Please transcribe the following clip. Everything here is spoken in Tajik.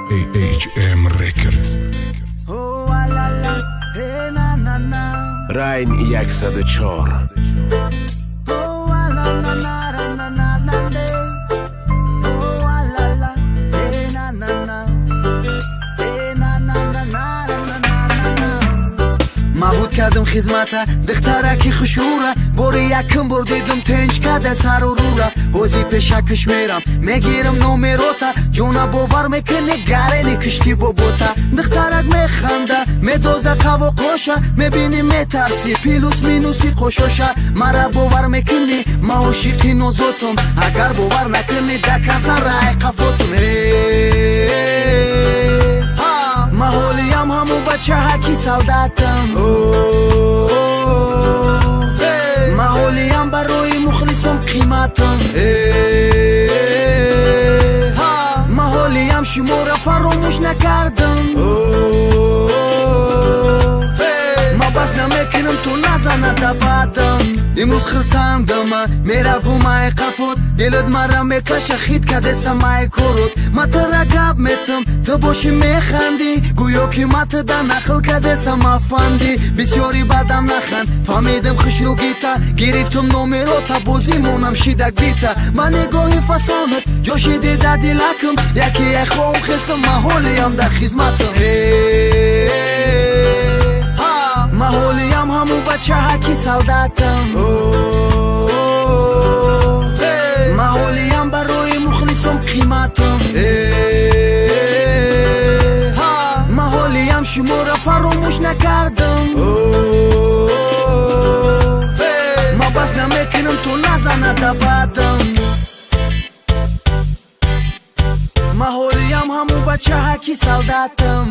AHM Records. Райн як садочор. Мабуд кардам хизмата духтараки хушура бори якм бор дидам тинч карда сарурура ҳози пешакаш мерам мегирам номерота ҷона бовар мекунӣ гарени кишти бобота духтарак механда медоза қавоқоша мебинӣ метарсӣ пилус минуси қошоша мара бовар мекунӣ ма ошиқи нозотам агар бовар накунӣ дакасан рай қафотум маҳолиям ҳаму бачаҳаки солдатам маҳолиям барои мухлисом қиматам маҳолиям шумора фаромӯш накардам ма бас намекунам ту назана дабадам имрӯз хирсандама меравум ай қафот дилат мара мекаша хит кадеса май корот ма тара гап метам ту боши механдӣ гӯё ки матда нақл кадеса мафанди бисёри бадам нахан фаҳмидам хушругита гирифтум номерота бозӣ монам шидак бита ба нигоҳи фасонат ҷоши дида дилакам яке яхоҳум хестам маҳолиям дар хизматам маҳолиям ҳаму бачаҳаки солдатам маҳолиям барои мухлисом қиматам маҳолиям шумора фаромӯш накардам ма бас намекунам ту назана дабадам маҳолиям ҳаму бачаҳаки солдатам